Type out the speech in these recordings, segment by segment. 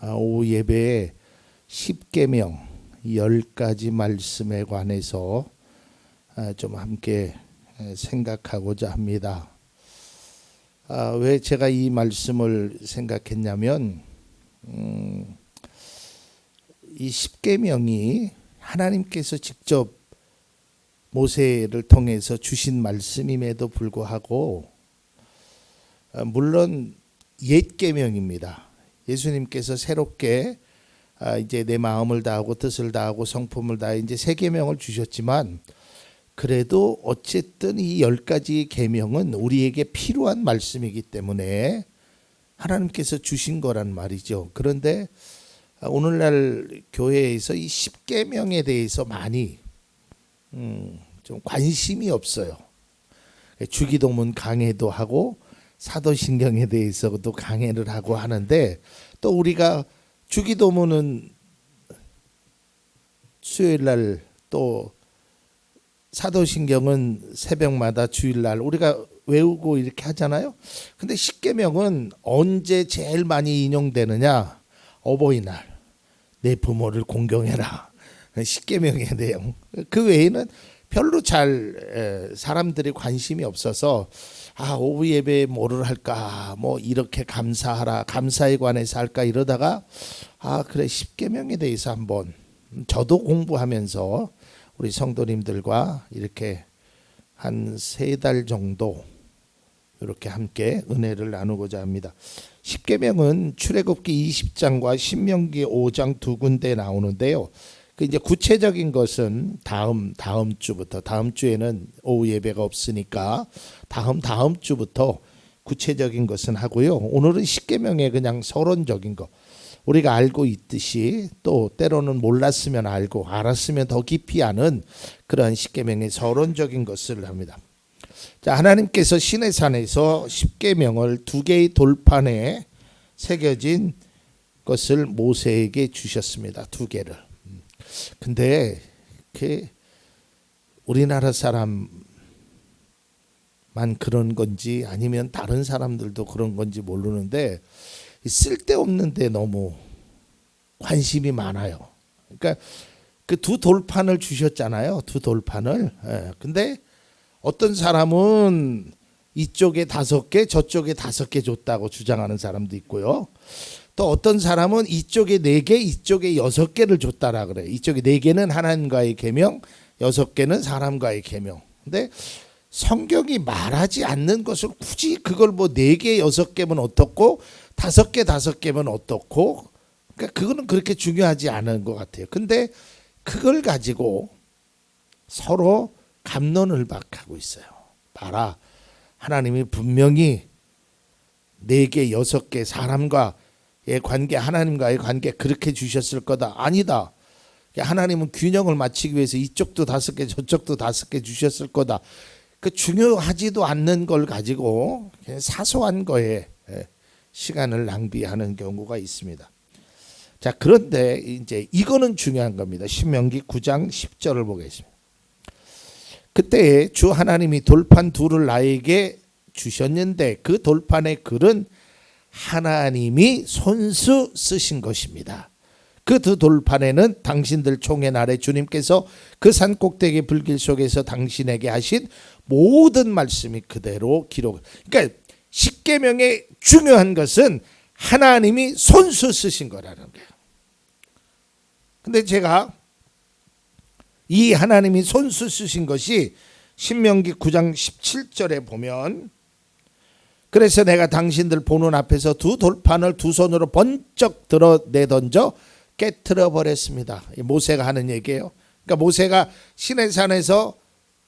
오후 예배에 십계명 10가지 말씀에 관해서 좀 함께 생각하고자 합니다. 왜 제가 이 말씀을 생각했냐면 이 십계명이 하나님께서 직접 모세를 통해서 주신 말씀임에도 불구하고 물론 옛 계명입니다. 예수님께서 새롭게 이제 내 마음을 다하고 뜻을 다하고 성품을 다해 이제 새 계명을 주셨지만 그래도 어쨌든 이 10가지 계명은 우리에게 필요한 말씀이기 때문에 하나님께서 주신 거란 말이죠. 그런데 오늘날 교회에서 이 10계명에 대해서 많이 좀 관심이 없어요. 주기도문 강해도 하고 사도신경에 대해서도 강해를 하고 하는데 또 우리가 주기도문은 수요일날 또 사도신경은 새벽마다 주일날 우리가 외우고 이렇게 하잖아요. 근데 십계명은 언제 제일 많이 인용되느냐? 어버이날 내 부모를 공경해라. 십계명의 내용. 그 외에는 별로 잘 사람들이 관심이 없어서 오후 예배에 뭐를 할까? 뭐 이렇게 감사하라. 감사에 관해서 할까? 이러다가 그래 십계명에 대해서 한번 저도 공부하면서 우리 성도님들과 이렇게 한 3달 정도 이렇게 함께 은혜를 나누고자 합니다. 십계명은 출애굽기 20장과 신명기 5장 두 군데 나오는데요. 그 이제 구체적인 것은 다음 주부터, 다음 주에는 오후 예배가 없으니까 다음 주부터 구체적인 것은 하고요. 오늘은 십계명의 그냥 서론적인 거, 우리가 알고 있듯이 또 때로는 몰랐으면 알고 알았으면 더 깊이 아는 그러한 십계명의 서론적인 것을 합니다. 자, 하나님께서 시내산에서 십계명을 2개의 돌판에 새겨진 것을 모세에게 주셨습니다. 2개를. 근데 우리나라 사람만 그런 건지 아니면 다른 사람들도 그런 건지 모르는데 쓸데없는데 너무 관심이 많아요. 그러니까 그 2 돌판을 주셨잖아요. 2 돌판을. 근데 어떤 사람은 이쪽에 5개 저쪽에 5개 줬다고 주장하는 사람도 있고요. 또 어떤 사람은 이쪽에 4개 이쪽에 6개를 줬다라 그래요. 이쪽에 4개는 하나님과의 계명, 6개는 사람과의 계명. 근데 성경이 말하지 않는 것을 굳이 그걸 뭐 4개 6개면 어떻고 5개 5개면 어떻고, 그러니까 그거는 그렇게 중요하지 않은 것 같아요. 근데 그걸 가지고 서로 갑론을박하고 있어요. 봐라, 하나님이 분명히 4개 6개 사람과의 관계, 하나님과의 관계 그렇게 주셨을 거다. 아니다. 하나님은 균형을 맞추기 위해서 이쪽도 5개 저쪽도 5개 주셨을 거다. 그 중요하지도 않는 걸 가지고 그냥 사소한 거에 시간을 낭비하는 경우가 있습니다. 자, 그런데 이제 이거는 중요한 겁니다. 신명기 9장 10절을 보겠습니다. 그때 주 하나님이 돌판 2를 나에게 주셨는데 그 돌판의 글은 하나님이 손수 쓰신 것입니다. 그 2 돌판에는 당신들 총회 날에 주님께서 그 산 꼭대기 불길 속에서 당신에게 하신 모든 말씀이 그대로 기록. 그러니까 십계명의 중요한 것은 하나님이 손수 쓰신 거라는 거예요. 근데 제가 이 하나님이 손수 쓰신 것이 신명기 9장 17절에 보면, 그래서 내가 당신들 보는 앞에서 2 돌판을 2 손으로 번쩍 들어 내던져 깨트려 버렸습니다. 모세가 하는 얘기예요. 그러니까 모세가 시내산에서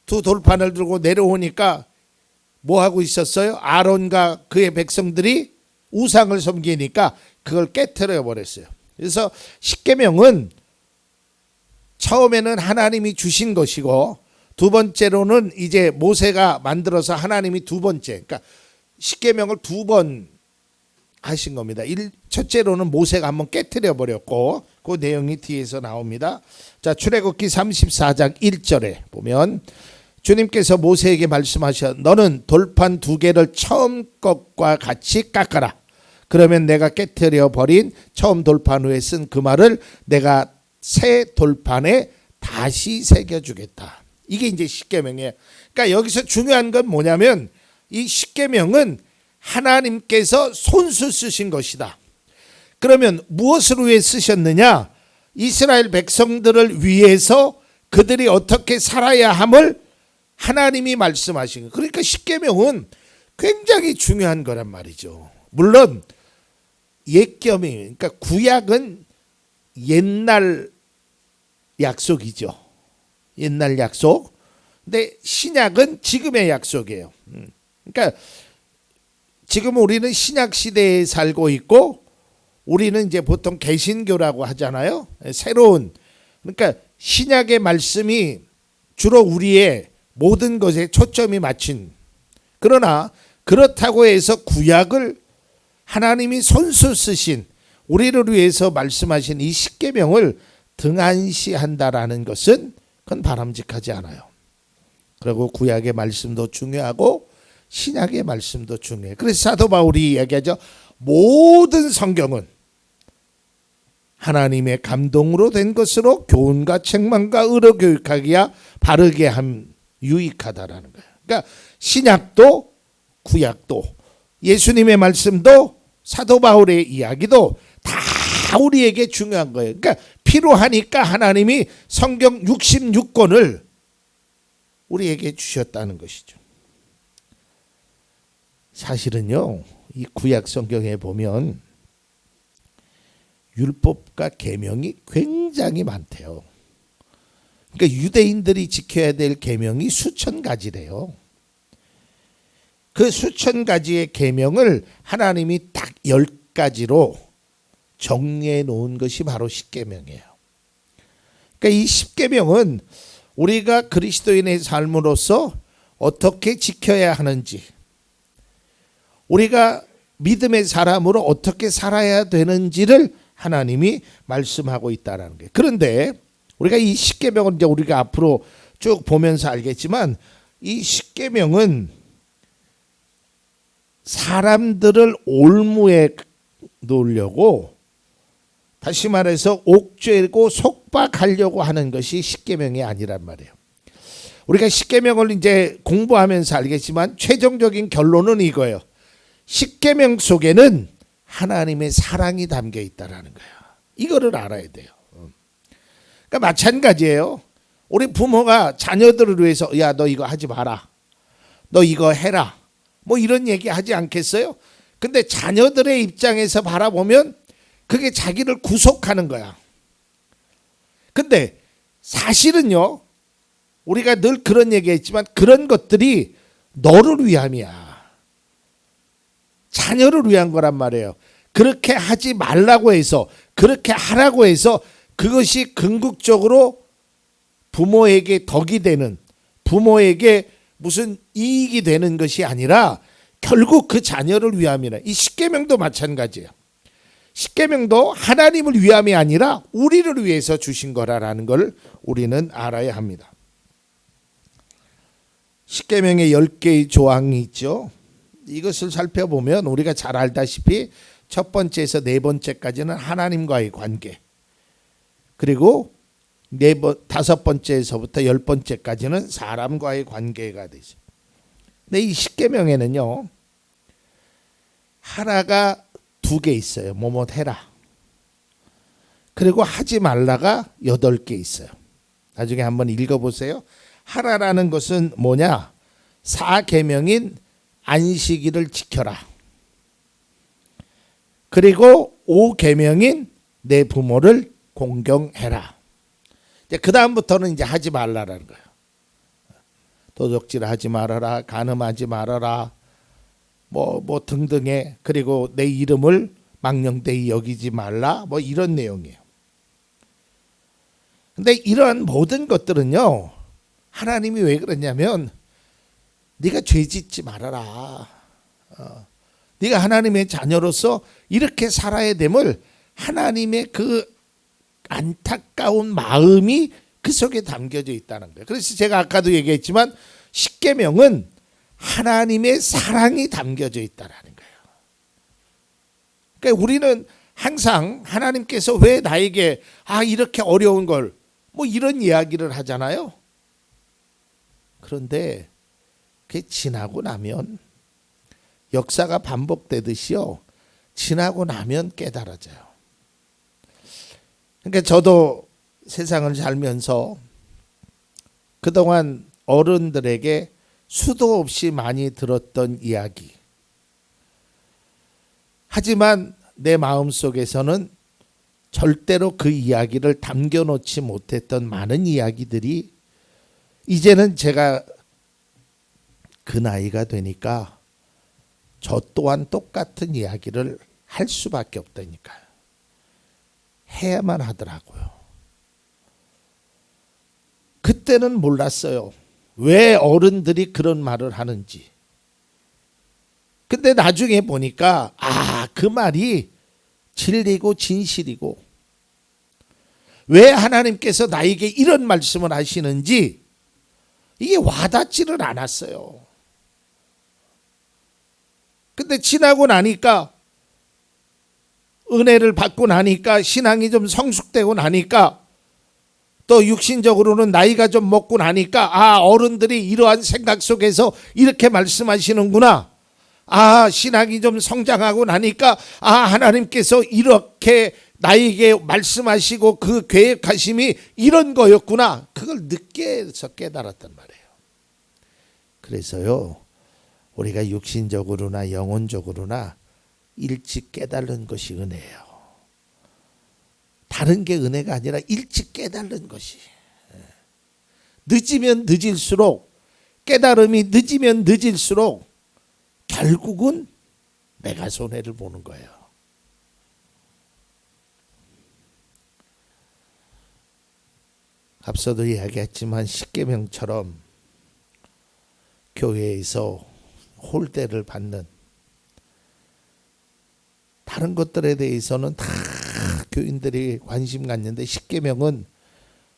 2 돌판을 들고 내려오니까 뭐 하고 있었어요? 아론과 그의 백성들이 우상을 섬기니까 그걸 깨트려 버렸어요. 그래서 십계명은 처음에는 하나님이 주신 것이고, 2번째로는 이제 모세가 만들어서 하나님이 2번째, 그러니까 십계명을 2번 하신 겁니다. 첫째로는 모세가 한번 깨트려 버렸고, 그 내용이 뒤에서 나옵니다. 자, 출애굽기 34장 1절에 보면 주님께서 모세에게 말씀하셔, 너는 돌판 2개를 처음 것과 같이 깎아라. 그러면 내가 깨뜨려 버린 처음 돌판 후에 쓴 그 말을 내가 새 돌판에 다시 새겨주겠다. 이게 이제 십계명이에요. 그러니까 여기서 중요한 건 뭐냐면 이 십계명은 하나님께서 손수 쓰신 것이다. 그러면 무엇을 위해 쓰셨느냐? 이스라엘 백성들을 위해서 그들이 어떻게 살아야 함을 하나님이 말씀하신 거예요. 그러니까 십계명은 굉장히 중요한 거란 말이죠. 물론 옛겸이, 그러니까 구약은 옛날 약속이죠. 옛날 약속. 근데 신약은 지금의 약속이에요. 그러니까 지금 우리는 신약 시대에 살고 있고 우리는 이제 보통 개신교라고 하잖아요. 새로운, 그러니까 신약의 말씀이 주로 우리의 모든 것에 초점이 맞춘, 그러나 그렇다고 해서 구약을 하나님이 손수 쓰신 우리를 위해서 말씀하신 이 십계명을 등한시한다라는 것은 그건 바람직하지 않아요. 그리고 구약의 말씀도 중요하고 신약의 말씀도 중요해요. 그래서 사도 바울이 이야기하죠. 모든 성경은 하나님의 감동으로 된 것으로 교훈과 책망과 의로 교육하기야 바르게 함 유익하다라는 거예요. 그러니까 신약도 구약도 예수님의 말씀도 사도 바울의 이야기도 다 우리에게 중요한 거예요. 그러니까 필요하니까 하나님이 성경 66권을 우리에게 주셨다는 것이죠. 사실은요, 이 구약 성경에 보면 율법과 계명이 굉장히 많대요. 그러니까 유대인들이 지켜야 될 계명이 수천 가지래요. 그 수천 가지의 계명을 하나님이 딱 10가지로 정리해 놓은 것이 바로 십계명이에요. 그러니까 이 십계명은 우리가 그리스도인의 삶으로서 어떻게 지켜야 하는지, 우리가 믿음의 사람으로 어떻게 살아야 되는지를 하나님이 말씀하고 있다는 거예요. 그런데 우리가 이 십계명은 이제 우리가 앞으로 쭉 보면서 알겠지만 이 십계명은 사람들을 올무에 놓으려고, 다시 말해서 옥죄고 속박하려고 하는 것이 십계명이 아니란 말이에요. 우리가 십계명을 이제 공부하면서 알겠지만 최종적인 결론은 이거예요. 십계명 속에는 하나님의 사랑이 담겨 있다라는 거예요. 이거를 알아야 돼요. 그러니까 마찬가지예요. 우리 부모가 자녀들을 위해서 야, 너 이거 하지 마라, 너 이거 해라, 뭐 이런 얘기 하지 않겠어요? 근데 자녀들의 입장에서 바라보면 그게 자기를 구속하는 거야. 근데 사실은요, 우리가 늘 그런 얘기했지만 그런 것들이 너를 위함이야. 자녀를 위한 거란 말이에요. 그렇게 하지 말라고 해서, 그렇게 하라고 해서 그것이 궁극적으로 부모에게 덕이 되는, 부모에게 무슨 이익이 되는 것이 아니라 결국 그 자녀를 위함이라. 이 십계명도 마찬가지예요. 십계명도 하나님을 위함이 아니라 우리를 위해서 주신 거라는 걸 우리는 알아야 합니다. 십계명에 10개의 조항이 있죠. 이것을 살펴보면 우리가 잘 알다시피 첫 번째에서 네 번째까지는 하나님과의 관계, 그리고 다섯 번째에서부터 10번째까지는 사람과의 관계가 되죠. 근데 이 십계명에는요, 하나가 2개 있어요. 뭐뭐 해라. 그리고 하지 말라가 8개 있어요. 나중에 한번 읽어보세요. 하라라는 것은 뭐냐? 4계명인 안식일을 지켜라. 그리고 5계명인 내 부모를 공경해라. 이제 그 다음부터는 이제 하지 말라라는 거예요. 도적질 하지 말아라, 간음하지 말아라, 뭐 등등의, 그리고 내 이름을 망령되이 여기지 말라, 뭐 이런 내용이에요. 근데 이런 모든 것들은요, 하나님이 왜 그러냐면 네가 죄짓지 말아라, 네가 하나님의 자녀로서 이렇게 살아야 됨을 하나님의 그 안타까운 마음이 그 속에 담겨져 있다는 거예요. 그래서 제가 아까도 얘기했지만 십계명은 하나님의 사랑이 담겨져 있다는 거예요. 그러니까 우리는 항상 하나님께서 왜 나에게 이렇게 어려운 걸 뭐 이런 이야기를 하잖아요. 그런데 그게 지나고 나면 역사가 반복되듯이요. 지나고 나면 깨달아져요. 그러니까 저도 세상을 살면서 그동안 어른들에게 수도 없이 많이 들었던 이야기. 하지만 내 마음속에서는 절대로 그 이야기를 담겨놓지 못했던 많은 이야기들이 이제는 제가 그 나이가 되니까 저 또한 똑같은 이야기를 할 수밖에 없다니까요. 해야만 하더라고요. 그때는 몰랐어요. 왜 어른들이 그런 말을 하는지. 근데 나중에 보니까 그 말이 진리고 진실이고 왜 하나님께서 나에게 이런 말씀을 하시는지 이게 와닿지를 않았어요. 근데 지나고 나니까 은혜를 받고 나니까 신앙이 좀 성숙되고 나니까 또 육신적으로는 나이가 좀 먹고 나니까 어른들이 이러한 생각 속에서 이렇게 말씀하시는구나. 신앙이 좀 성장하고 나니까 하나님께서 이렇게 나에게 말씀하시고 그 계획하심이 이런 거였구나. 그걸 늦게서 깨달았단 말이에요. 그래서요, 우리가 육신적으로나 영혼적으로나 일찍 깨달은 것이 은혜예요. 다른 게 은혜가 아니라 일찍 깨달은 것이. 늦으면 늦을수록, 깨달음이 늦으면 늦을수록 결국은 내가 손해를 보는 거예요. 앞서도 이야기했지만 십계명처럼 교회에서 홀대를 받는 다른 것들에 대해서는 다 교인들이 관심 갖는데 십계명은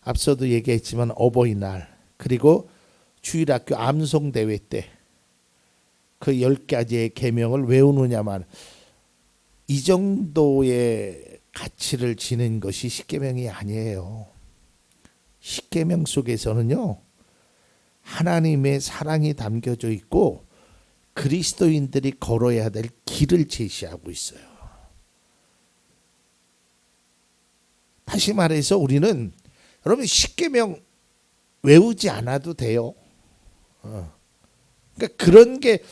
앞서도 얘기했지만 어버이날 그리고 주일학교 암송대회 때 그 10가지의 계명을 외우느냐만 이 정도의 가치를 지닌 것이 십계명이 아니에요. 십계명 속에서는요, 하나님의 사랑이 담겨져 있고 그리스도인들이 걸어야 될 길을 제시하고 있어요. 다시 말해서 우리는 여러분 십계명 외우지 않아도 돼요. 그러니까 그런 게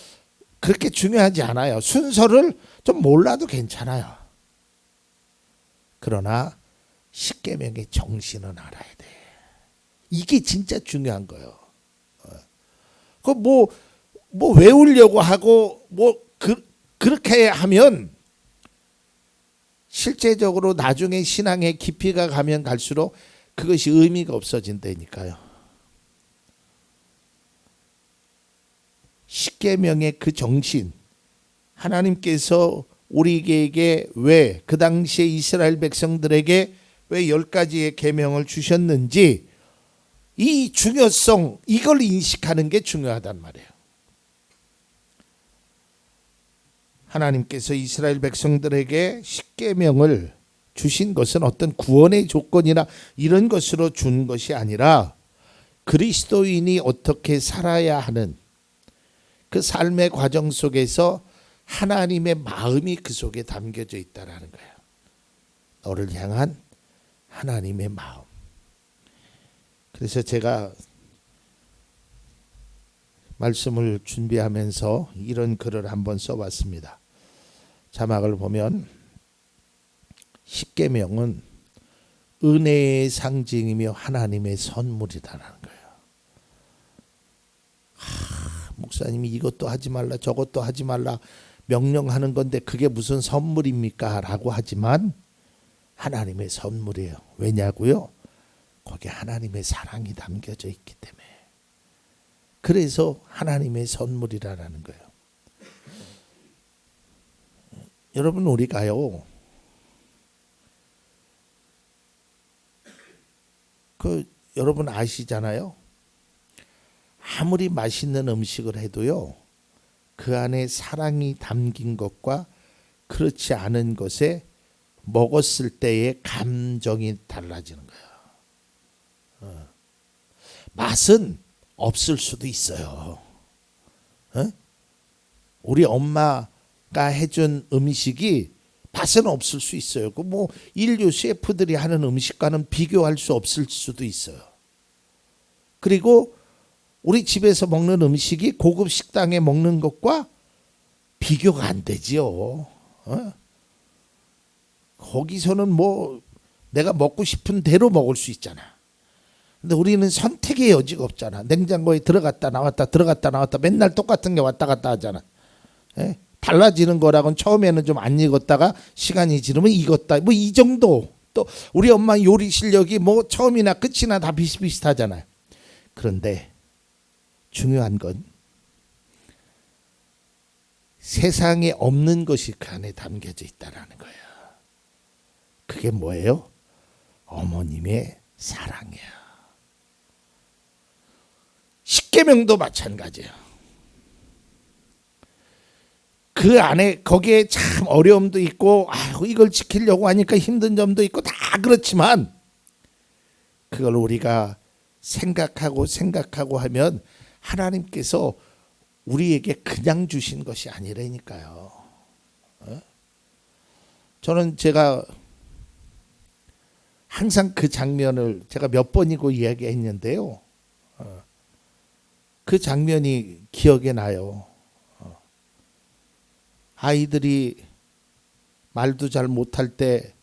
그렇게 중요하지 않아요. 순서를 좀 몰라도 괜찮아요. 그러나 십계명의 정신은 알아야 돼. 이게 진짜 중요한 거예요. 그 뭐 외우려고 하고 그렇게 하면 실제적으로 나중에 신앙의 깊이가 가면 갈수록 그것이 의미가 없어진다니까요. 십계명의 그 정신, 하나님께서 우리에게 왜 그 당시에 이스라엘 백성들에게 왜 10가지의 계명을 주셨는지 이 중요성, 이걸 인식하는 게 중요하단 말이에요. 하나님께서 이스라엘 백성들에게 십계명을 주신 것은 어떤 구원의 조건이나 이런 것으로 준 것이 아니라 그리스도인이 어떻게 살아야 하는 그 삶의 과정 속에서 하나님의 마음이 그 속에 담겨져 있다라는 거예요. 너를 향한 하나님의 마음. 그래서 제가 말씀을 준비하면서 이런 글을 한번 써봤습니다. 자막을 보면 십계명은 은혜의 상징이며 하나님의 선물이다라는 거예요. 목사님이 이것도 하지 말라 저것도 하지 말라 명령하는 건데 그게 무슨 선물입니까? 라고 하지만 하나님의 선물이에요. 왜냐고요? 거기에 하나님의 사랑이 담겨져 있기 때문에. 그래서 하나님의 선물이라는 거예요. 여러분 우리가요, 여러분 아시잖아요. 아무리 맛있는 음식을 해도요, 그 안에 사랑이 담긴 것과 그렇지 않은 것에 먹었을 때의 감정이 달라지는 거예요. 맛은 없을 수도 있어요. 우리 엄마가 해준 음식이 맛은 없을 수 있어요. 그 뭐 인류 셰프들이 하는 음식과는 비교할 수 없을 수도 있어요. 그리고 우리 집에서 먹는 음식이 고급 식당에 먹는 것과 비교가 안 되지요. 거기서는 뭐 내가 먹고 싶은 대로 먹을 수 있잖아. 근데 우리는 선택의 여지가 없잖아. 냉장고에 들어갔다 나왔다 들어갔다 나왔다 맨날 똑같은 게 왔다 갔다 하잖아. 달라지는 거라고는 처음에는 좀 안 익었다가 시간이 지르면 익었다. 뭐 이 정도. 또 우리 엄마 요리 실력이 뭐 처음이나 끝이나 다 비슷비슷하잖아요. 그런데 중요한 건 세상에 없는 것이 그 안에 담겨져 있다라는 거예요. 그게 뭐예요? 어머님의 사랑이야. 십계명도 마찬가지예요. 그 안에 거기에 참 어려움도 있고 이걸 지키려고 하니까 힘든 점도 있고 다 그렇지만 그걸 우리가 생각하고 하면 하나님께서 우리에게 그냥 주신 것이 아니라니까요. 저는 제가 항상 그 장면을 제가 몇 번이고 이야기했는데요. 그 장면이 기억에 나요. 아이들이 말도 잘 못할 때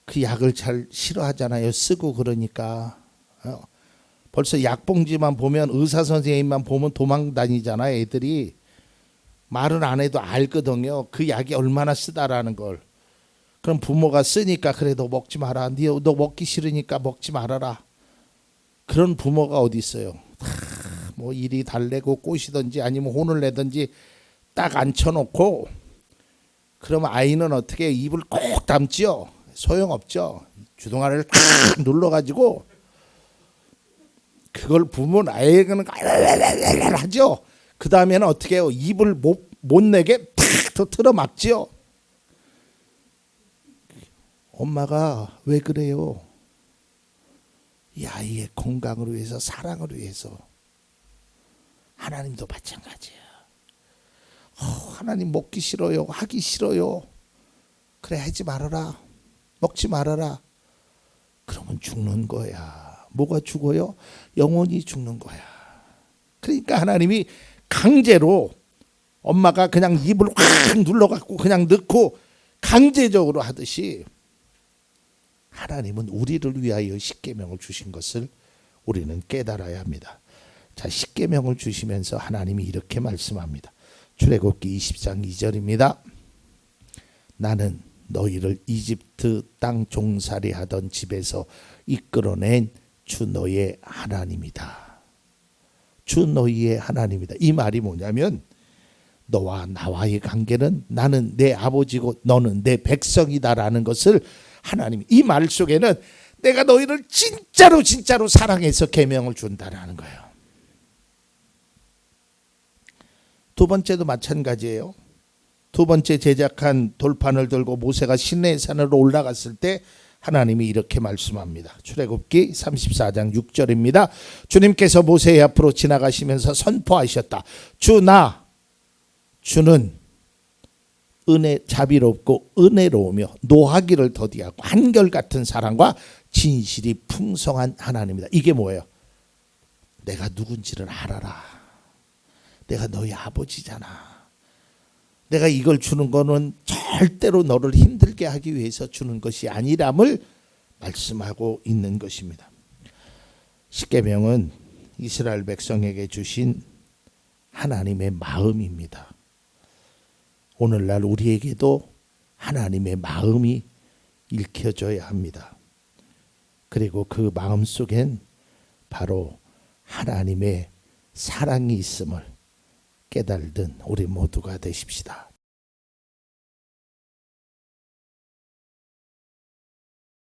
그 약을 잘 싫어하잖아요. 쓰고 그러니까. 벌써 약봉지만 보면 의사 선생님만 보면 도망 다니잖아요. 애들이 말은 안 해도 알거든요. 그 약이 얼마나 쓰다라는 걸. 그럼 부모가 쓰니까 그래 너 먹지 마라. 너 먹기 싫으니까 먹지 말아라. 그런 부모가 어디 있어요. 뭐 이리 달래고 꼬시든지 아니면 혼을 내든지 딱 앉혀놓고 그러면 아이는 어떻게 입을 꼭 담지요. 소용없죠. 주둥아리를 딱 눌러가지고 그걸 부모는 아이는 하죠. 그 다음에는 어떻게 해요? 입을 못 내게 탁 틀어막지요. 엄마가 왜 그래요? 이 아이의 건강을 위해서 사랑을 위해서. 하나님도 마찬가지예요. 하나님 먹기 싫어요. 하기 싫어요. 그래 하지 말아라. 먹지 말아라. 그러면 죽는 거야. 뭐가 죽어요? 영혼이 죽는 거야. 그러니까 하나님이 강제로 엄마가 그냥 입을 확 눌러갖고 그냥 넣고 강제적으로 하듯이 하나님은 우리를 위하여 십계명을 주신 것을 우리는 깨달아야 합니다. 자, 십계명을 주시면서 하나님이 이렇게 말씀합니다. 출애굽기 20장 2절입니다. 나는 너희를 이집트 땅 종살이 하던 집에서 이끌어낸 주 너의 하나님이다. 주 너희의 하나님이다. 이 말이 뭐냐면 너와 나와의 관계는 나는 내 아버지고 너는 내 백성이다라는 것을 하나님이 이 말 속에는 내가 너희를 진짜로 사랑해서 계명을 준다라는 거예요. 두 번째도 마찬가지예요. 두 번째 제작한 돌판을 들고 모세가 시내 산으로 올라갔을 때 하나님이 이렇게 말씀합니다. 출애굽기 34장 6절입니다. 주님께서 모세의 앞으로 지나가시면서 선포하셨다. 주는 자비롭고 은혜로우며 노하기를 더디하고 한결같은 사랑과 진실이 풍성한 하나님이다. 이게 뭐예요? 내가 누군지를 알아라. 내가 너희 아버지잖아. 내가 이걸 주는 거는 절대로 너를 힘들게 하기 위해서 주는 것이 아니람을 말씀하고 있는 것입니다. 십계명은 이스라엘 백성에게 주신 하나님의 마음입니다. 오늘날 우리에게도 하나님의 마음이 읽혀져야 합니다. 그리고 그 마음 속엔 바로 하나님의 사랑이 있음을 깨달은 우리 모두가 되십시다.